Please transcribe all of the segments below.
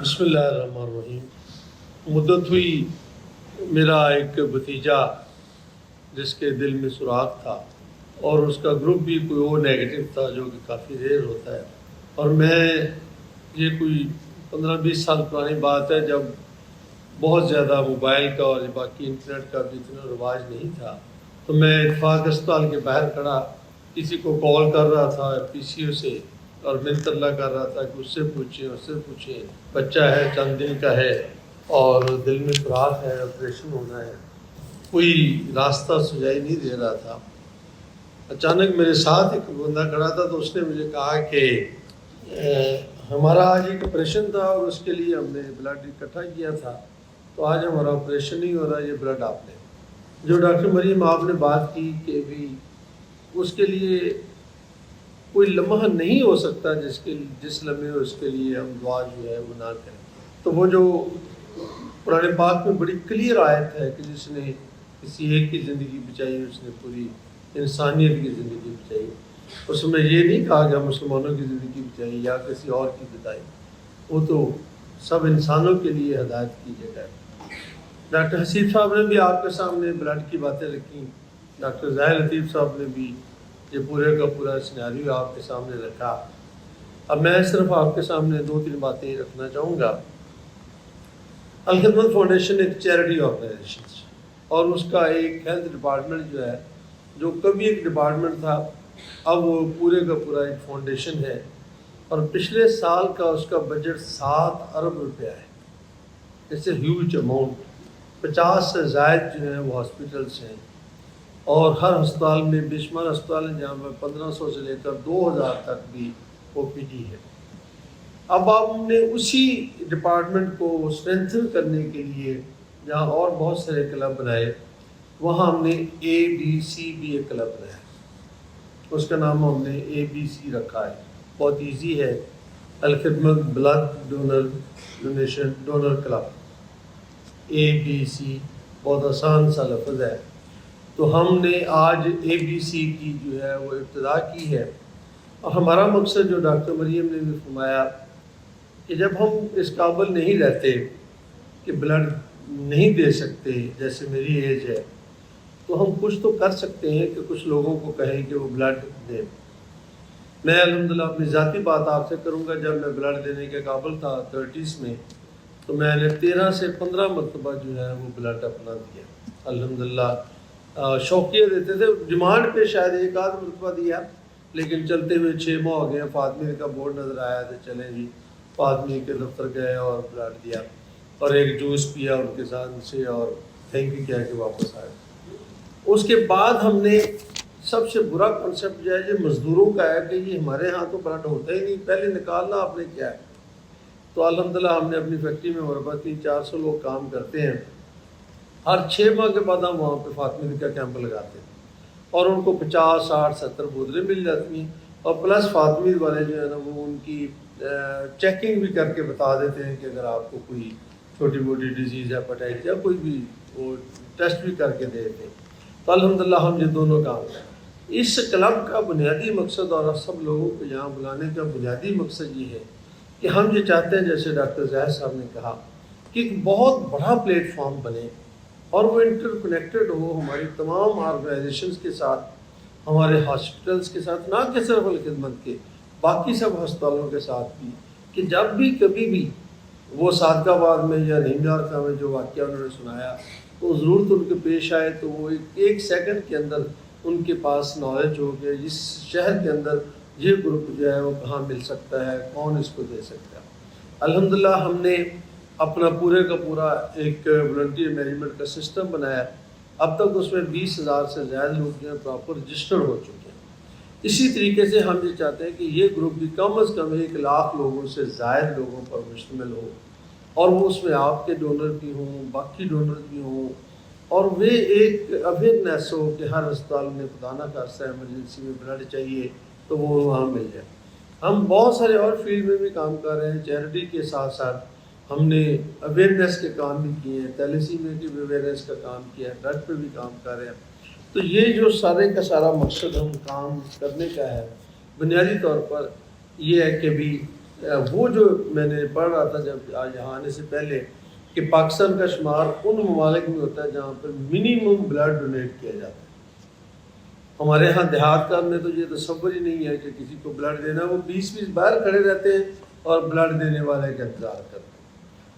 بسم اللہ الرحمن الرحیم۔ مدت ہوئی میرا ایک بھتیجا جس کے دل میں سراغ تھا اور اس کا گروپ بھی کوئی وہ نیگیٹو تھا جو کہ کافی ریئر ہوتا ہے، اور میں یہ کوئی 15-20 سال پرانی بات ہے جب بہت زیادہ موبائل کا اور باقی انٹرنیٹ کا بھی اتنا رواج نہیں تھا، تو میں اتفاق اسپتال کے باہر کھڑا کسی کو کال کر رہا تھا پی سی او سے، اور منت اللہ کر رہا تھا کہ اس سے پوچھیں بچہ ہے، چند دن کا ہے اور دل میں سوراخ ہے، آپریشن ہونا ہے، کوئی راستہ سجائی نہیں دے رہا تھا۔ اچانک میرے ساتھ ایک بندہ کھڑا تھا تو اس نے مجھے کہا کہ ہمارا آج ایک آپریشن تھا اور اس کے لیے ہم نے بلڈ اکٹھا کیا تھا، تو آج ہمارا آپریشن نہیں ہو رہا، یہ بلڈ آپ نے جو ڈاکٹر مریم آپ نے بات کی کہ بھی اس کے لیے کوئی لمحہ نہیں ہو سکتا جس لمحے اس کے لیے ہم دعا جو ہے وہ نہ کریں۔ تو وہ جو قرآن پاک میں بڑی کلیئر آیت ہے کہ جس نے کسی ایک کی زندگی بچائی اس نے پوری انسانیت کی زندگی بچائی، اس میں یہ نہیں کہا کہ مسلمانوں کی زندگی بچائی یا کسی اور کی بتائی، وہ تو سب انسانوں کے لیے ہدایت کی جگہ ہے۔ ڈاکٹر حسیب صاحب نے بھی آپ کے سامنے بلڈ کی باتیں رکھی، ڈاکٹر ظاہر لطیف صاحب نے بھی یہ پورے کا پورا سیناریو آپ کے سامنے رکھا۔ اب میں صرف آپ کے سامنے 2-3 باتیں رکھنا چاہوں گا۔ الخدمت فاؤنڈیشن ایک چیریٹی آرگنائزیشن ہے اور اس کا ایک ہیلتھ ڈپارٹمنٹ جو ہے، جو کبھی ایک ڈپارٹمنٹ تھا اب وہ پورے کا پورا ایک فاؤنڈیشن ہے، اور پچھلے سال کا اس کا بجٹ 7 ارب روپیہ ہے۔ اس اے ہیوج اماؤنٹ۔ 50 سے زائد جو ہیں وہ ہاسپٹلس ہیں، اور ہر ہسپتال میں بے شمار ہسپتال ہیں جہاں پر 1500 سے لے کر 2000 تک بھی او پی ڈی ہے۔ اب ہم نے اسی ڈپارٹمنٹ کو اسٹرینتھن کرنے کے لیے جہاں اور بہت سارے کلب بنائے، وہاں ہم نے ABC بھی ایک کلب بنایا، اس کا نام ہم نے ABC رکھا ہے۔ بہت ایزی ہے، Al-Khidmat blood donation donor club, ABC بہت آسان سا لفظ ہے۔ تو ہم نے آج ABC کی جو ہے وہ ابتدا کی ہے، اور ہمارا مقصد جو ڈاکٹر مریم نے بھی فرمایا کہ جب ہم اس قابل نہیں رہتے کہ بلڈ نہیں دے سکتے، جیسے میری ایج ہے، تو ہم کچھ تو کر سکتے ہیں کہ کچھ لوگوں کو کہیں کہ وہ بلڈ دیں۔ میں الحمدللہ اپنی ذاتی بات آپ سے کروں گا، جب میں بلڈ دینے کے قابل تھا 30s میں، تو میں نے 13 سے 15 مرتبہ جو ہے وہ بلڈ اپنا دیا الحمدللہ۔ شوقیہ دیتے تھے، ڈیمانڈ پہ شاید 1-8 مرتبہ دیا، لیکن چلتے ہوئے 6 ماہ ہو گئے، فاطمی کا بورڈ نظر آیا تو چلیں جی فاطمی کے دفتر گئے اور بلڈ دیا، اور ایک جوس پیا ان کے ساتھ سے اور تھینک یو کیا کہ واپس آئے۔ اس کے بعد ہم نے سب سے برا کنسیپٹ جو ہے یہ مزدوروں کا ہے کہ یہ ہمارے ہاں تو بلڈ ہوتا ہی نہیں، پہلے نکالنا آپ نے کیا ہے۔ تو الحمدللہ ہم نے اپنی فیکٹری میں مربع 300-400 لوگ کام کرتے ہیں، ہر 6 ماہ کے بعد ہم وہاں پہ فاطمی کا کیمپ لگاتے ہیں، اور ان کو 50 60 70 بوتلیں مل جاتی ہیں، اور پلس فاطمی والے جو ہے نا وہ ان کی چیکنگ بھی کر کے بتا دیتے ہیں کہ اگر آپ کو کوئی چھوٹی موٹی ڈیزیز ہے، ہیپاٹائٹس یا کوئی بھی، وہ ٹیسٹ بھی کر کے دے دیتے ہیں۔ تو الحمدللہ ہم یہ دونوں کام کریں۔ اس کلب کا بنیادی مقصد اور سب لوگوں کو یہاں بلانے کا بنیادی مقصد یہ ہے کہ ہم یہ چاہتے ہیں، جیسے ڈاکٹر زاہد صاحب نے کہا، کہ ایک بہت بڑا پلیٹ فارم بنے اور وہ انٹر کنیکٹڈ ہو ہماری تمام آرگنائزیشنز کے ساتھ، ہمارے ہاسپٹلس کے ساتھ، نہ کہ صرف الخدمت کے، باقی سب ہسپتالوں کے ساتھ بھی، کہ جب بھی کبھی بھی وہ صادق آباد میں یا نیم یارکا میں جو واقعہ انہوں نے سنایا تو ضرورت ان کے پیش آئے تو وہ ایک سیکنڈ کے اندر ان کے پاس نالج ہو کہ اس شہر کے اندر یہ گروپ جو ہے وہ کہاں مل سکتا ہے، کون اس کو دے سکتا ہے۔ الحمدللہ ہم نے اپنا پورے کا پورا ایک والنٹیئر مینجمنٹ کا سسٹم بنایا، اب تک اس میں 20,000 سے زائد لوگ جو ہیں پراپر رجسٹر ہو چکے ہیں۔ اسی طریقے سے ہم یہ چاہتے ہیں کہ یہ گروپ بھی کم از کم 1,00,000 لوگوں سے زائد لوگوں پر مشتمل ہو، اور وہ اس میں آپ کے ڈونر بھی ہوں، باقی ڈونر بھی ہوں، اور وہ ایک اویئرنیس ہو کہ ہر ہسپتال میں خدا نہ خاصہ ایمرجنسی میں بلڈ چاہیے تو وہ وہاں مل جائے۔ ہم بہت سارے اور فیلڈ میں بھی کام کر رہے ہیں، چیریٹی کے ساتھ ساتھ ہم نے اویئرنیس کے کام بھی کیے ہیں، تیلیسیمیا کی بھی اویئرنیس کا کام کیا ہے، ڈرگ پہ بھی کام کر رہے ہیں۔ تو یہ جو سارے کا سارا مقصد ہم کام کرنے کا ہے، بنیادی طور پر یہ ہے کہ بھی وہ جو میں نے پڑھ رہا تھا جب آج یہاں آنے سے پہلے کہ پاکستان کا شمار ان ممالک میں ہوتا ہے جہاں پر منیمم بلڈ ڈونیٹ کیا جاتا ہے. ہمارے ہاں دیہات کا میں تو یہ تصور ہی نہیں ہے کہ کسی کو بلڈ دینا ہے. وہ 20 باہر کھڑے رہتے ہیں اور بلڈ دینے والے کا انتظار کرتے ہیں.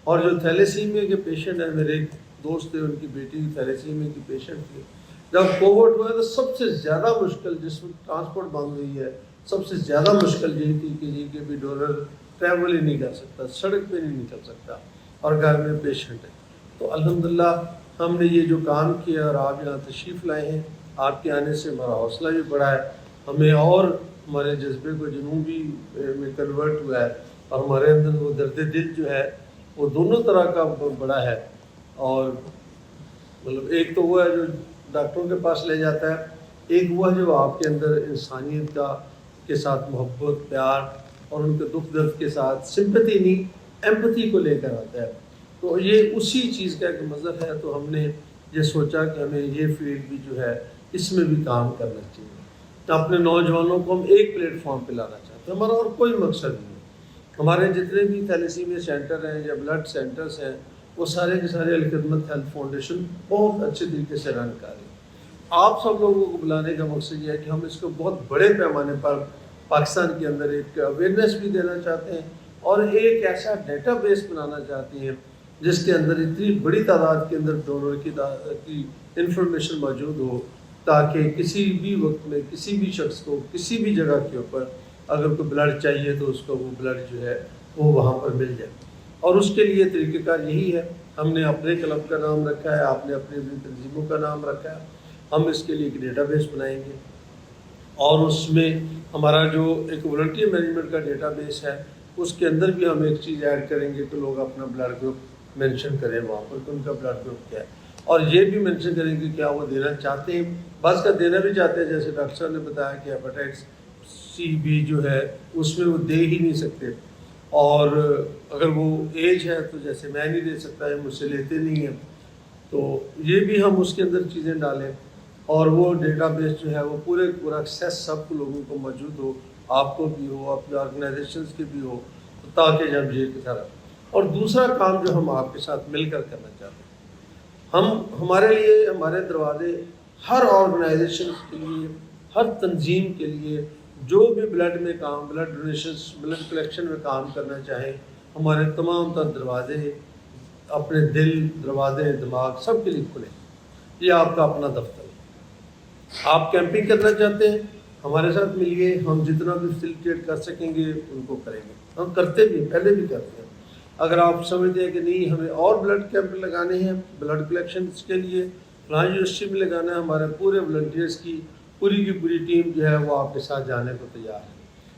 اور جو تھیلیسیمیا کے پیشنٹ ہیں، میرے ایک دوست تھے، ان کی بیٹی تھیلیسیمیا کی پیشنٹ تھی. جب کووڈ ہوا تو سب سے زیادہ مشکل، جس وقت ٹرانسپورٹ بند ہوئی ہے، سب سے زیادہ مشکل یہی تھی کہ جی کہ بھی ڈونر ٹریول ہی نہیں کر سکتا، سڑک پہ نہیں نکل سکتا اور گھر میں پیشنٹ ہے. تو الحمدللہ ہم نے یہ جو کام کیا اور آپ یہاں تشریف لائے ہیں، آپ کے آنے سے ہمارا حوصلہ بھی بڑھا ہے، ہمیں اور ہمارے جذبے کو جنوبی میں کنورٹ ہوا ہے، اور ہمارے اندر وہ درد دل جو ہے وہ دونوں طرح کا بڑا ہے. اور مطلب ایک تو وہ ہے جو ڈاکٹروں کے پاس لے جاتا ہے، ایک وہ جو آپ کے اندر انسانیت کا کے ساتھ محبت، پیار اور ان کے دکھ درد کے ساتھ سمپتھی نہیں، ایمپتھی کو لے کر آتا ہے. تو یہ اسی چیز کا ایک مظہر ہے. تو ہم نے یہ سوچا کہ ہمیں یہ فیلڈ بھی جو ہے اس میں بھی کام کرنا چاہیے. اپنے نوجوانوں کو ہم ایک پلیٹ فارم پہ لانا چاہتے ہیں، ہمارا اور کوئی مقصد نہیں ہے. ہمارے جتنے بھی تھیلیسیمیا سینٹر ہیں یا بلڈ سینٹرز ہیں، وہ سارے کے سارے الخدمت ہیلتھ فاؤنڈیشن بہت اچھے طریقے سے رن کر رہی ہے. آپ سب لوگوں کو بلانے کا مقصد یہ ہے کہ ہم اس کو بہت بڑے پیمانے پر پاکستان کے اندر ایک اویئرنیس بھی دینا چاہتے ہیں، اور ایک ایسا ڈیٹا بیس بنانا چاہتے ہیں جس کے اندر اتنی بڑی تعداد کے اندر ڈونر کی انفارمیشن موجود ہو، تاکہ کسی بھی وقت میں کسی بھی شخص کو کسی بھی جگہ کے اوپر اگر کوئی بلڈ چاہیے تو اس کو وہ بلڈ جو ہے وہ وہاں پر مل جائے. اور اس کے لیے طریقہ کار یہی ہے. ہم نے اپنے کلب کا نام رکھا ہے، آپ نے اپنی اپنی تنظیموں کا نام رکھا ہے. ہم اس کے لیے ایک ڈیٹا بیس بنائیں گے، اور اس میں ہمارا جو ایک والنٹیئر مینجمنٹ کا ڈیٹا بیس ہے اس کے اندر بھی ہم ایک چیز ایڈ کریں گے کہ لوگ اپنا بلڈ گروپ مینشن کریں وہاں پر کہ ان کا بلڈ گروپ کیا ہے، اور یہ بھی مینشن کریں گے کیا وہ دینا چاہتے ہیں. بعض کا دینا بھی چاہتے ہیں، جیسے ڈاکٹر صاحب نے بتایا کہ ہیپاٹائٹس سی بی جو ہے اس میں وہ دے ہی نہیں سکتے، اور اگر وہ ایج ہے تو جیسے میں نہیں دے سکتا ہے، مجھ سے لیتے نہیں ہیں. تو یہ بھی ہم اس کے اندر چیزیں ڈالیں، اور وہ ڈیٹا بیس جو ہے وہ پورا ایکسیس سب لوگوں کو موجود ہو، آپ کو بھی ہو، اپنے آرگنائزیشنز کے بھی ہو، تاکہ جب یہ کی طرح. اور دوسرا کام جو ہم آپ کے ساتھ مل کر کرنا چاہتے ہیں، ہمارے لیے ہمارے دروازے ہر آرگنائزیشن کے لیے، ہر تنظیم کے لیے جو بھی بلڈ میں کام، بلڈ ڈونیشنز، بلڈ کلیکشن میں کام کرنا چاہیں، ہمارے تمام تر دروازے، اپنے دل، دروازے، دماغ سب کے لیے کھلے. یہ آپ کا اپنا دفتر ہے. آپ کیمپنگ کرنا چاہتے ہیں، ہمارے ساتھ ملیے، ہم جتنا بھی فیسیلیٹیٹ کر سکیں گے ان کو کریں گے. ہم کرتے بھی، پہلے بھی کرتے ہیں. اگر آپ سمجھتے ہیں کہ نہیں ہمیں اور بلڈ کیمپ لگانے ہیں بلڈ کلیکشنز کے لیے، فلاں یونیورسٹی میں لگانا ہے، ہمارے پورے والنٹیئرس کی پوری ٹیم جو ہے وہ آپ کے ساتھ جانے کو تیار ہے،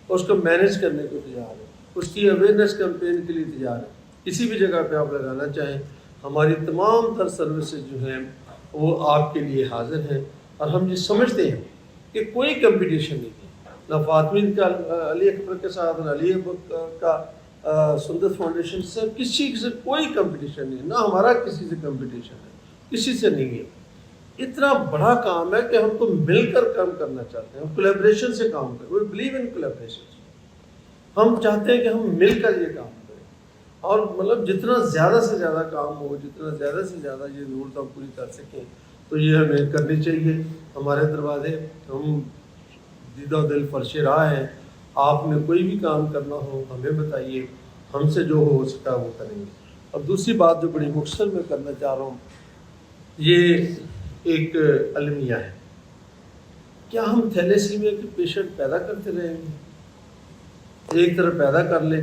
اور اس کو مینیج کرنے کو تیار ہے، اس کی اویئرنیس کیمپین کے لیے تیار ہے. کسی بھی جگہ پہ آپ لگانا چاہیں، ہماری تمام تر سروسز جو ہیں وہ آپ کے لیے حاضر ہیں. اور ہم یہ سمجھتے ہیں کہ کوئی کمپٹیشن نہیں ہے، نہ فاطمین کا علی اکبر کے ساتھ، نہ علی اکبر کا سندس فاؤنڈیشن سے، کسی سے کوئی کمپٹیشن نہیں، نہ ہمارا کسی سے کمپٹیشن ہے، کسی سے نہیں ہے. اتنا بڑا کام ہے کہ ہم کو مل کر کام کرنا چاہتے ہیں، ہم کولیبریشن سے کام کریں. We believe in collaboration. ہم چاہتے ہیں کہ ہم مل کر یہ کام کریں، اور مطلب جتنا زیادہ سے زیادہ کام ہو، جتنا زیادہ سے زیادہ یہ ضرورت ہم پوری کر سکیں تو یہ ہمیں کرنی چاہیے. ہمارے دروازے، ہم دیدہ دل فرش راہ ہیں. آپ نے کوئی بھی کام کرنا ہو ہمیں بتائیے، ہم سے جو ہو سکتا وہ کریں گے. اور دوسری بات جو بڑی مختصر میں کرنا چاہ رہا ہوں، یہ ایک المیہ ہے. کیا ہم تھیلیسیمیا کے پیشنٹ پیدا کرتے رہیں گے؟ ایک طرف پیدا کر لیں،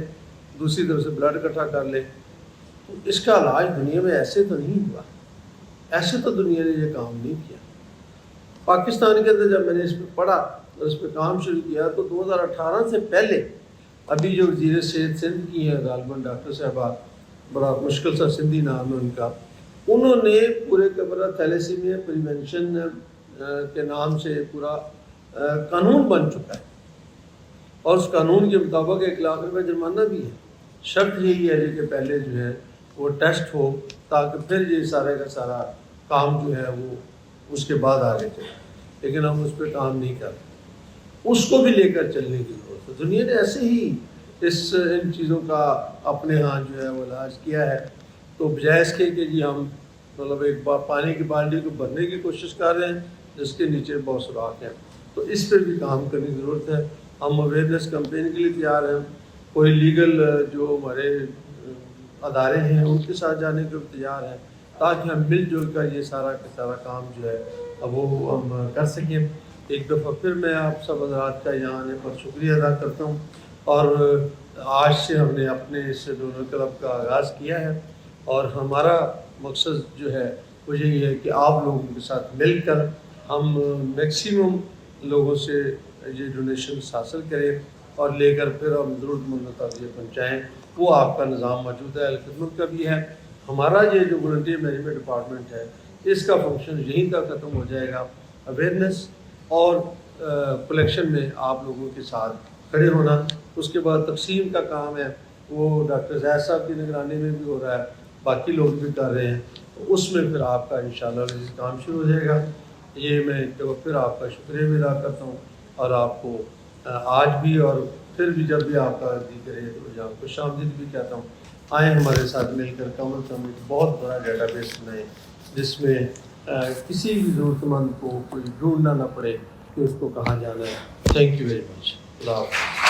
دوسری طرف سے بلڈ اکٹھا کر لیں. تو اس کا علاج دنیا میں ایسے تو نہیں ہوا، ایسے تو دنیا نے یہ کام نہیں کیا. پاکستان کے اندر جب میں نے اس پہ پڑھا اور اس پہ کام شروع کیا تو 2018 سے پہلے ابھی جو وزیر صحت سندھ کی ہیں غالباً ڈاکٹر صاحبہ، بڑا مشکل سا سندھی نام ہے ان کا، انہوں نے پورے کا پورا تھیلیسیمیا پریونشن کے نام سے پورا قانون بن چکا ہے، اور اس قانون کے مطابق 1 لاکھ روپے جرمانہ بھی ہے. شرط یہی ہے کہ پہلے جو ہے وہ ٹیسٹ ہو، تاکہ پھر یہ سارے کا سارا کام جو ہے وہ اس کے بعد آگے چلے. لیکن ہم اس پہ کام نہیں کرتے. اس کو بھی لے کر چلنے کی ضرورت ہے. دنیا نے ایسے ہی ان چیزوں کا اپنے ہاں جو ہے وہ علاج کیا ہے. تو بجائے اس کے کہ جی ہم مطلب ایک پانی کی بالٹی کو بھرنے کی کوشش کر رہے ہیں جس کے نیچے بہت سوراخ ہیں، تو اس پہ بھی کام کرنے کی ضرورت ہے. ہم اویئرنیس کمپین کے لیے تیار ہیں، کوئی لیگل جو ہمارے ادارے ہیں ان کے ساتھ جانے کے بھی تیار ہیں، تاکہ ہم مل جل کر یہ سارا کا سارا کام جو ہے وہ ہم کر سکیں. ایک دفعہ پھر میں آپ سب حضرات کا یہاں آنے پر شکریہ ادا کرتا ہوں. اور آج سے ہم نے اپنے اس ڈونر کلب کا آغاز کیا ہے، اور ہمارا مقصد جو ہے وہ یہی ہے کہ آپ لوگوں کے ساتھ مل کر ہم میکسیمم لوگوں سے یہ ڈونیشنس حاصل کریں اور لے کر پھر ہم ضرورت مندوں تک یہ پہنچائیں. وہ آپ کا نظام موجود ہے، خدمت کا بھی ہے. ہمارا یہ جو والنٹیئر مینجمنٹ ڈپارٹمنٹ ہے اس کا فنکشن یہیں تک ختم ہو جائے گا. اویئرنیس اور کلیکشن میں آپ لوگوں کے ساتھ کھڑے ہونا. اس کے بعد تقسیم کا کام ہے، وہ ڈاکٹر زید صاحب کی نگرانی میں بھی ہو رہا ہے، باقی لوگ بھی کر رہے ہیں. اس میں پھر آپ کا انشاءاللہ کام شروع ہو جائے گا. یہ میں ایک دفعہ پھر آپ کا شکریہ بھی ادا کرتا ہوں، اور آپ کو آج بھی اور پھر بھی جب بھی آپ کا جی کرے تو آپ کو خوش آمدید بھی کہتا ہوں. آئیں ہمارے ساتھ مل کر کم از کم ایک بہت بڑا ڈیٹا بیس بنائیں جس میں کسی بھی ضرورت مند کو کوئی ڈھونڈنا نہ پڑے کہ اس کو کہاں جانا ہے. Thank you very much. Allah حافظ.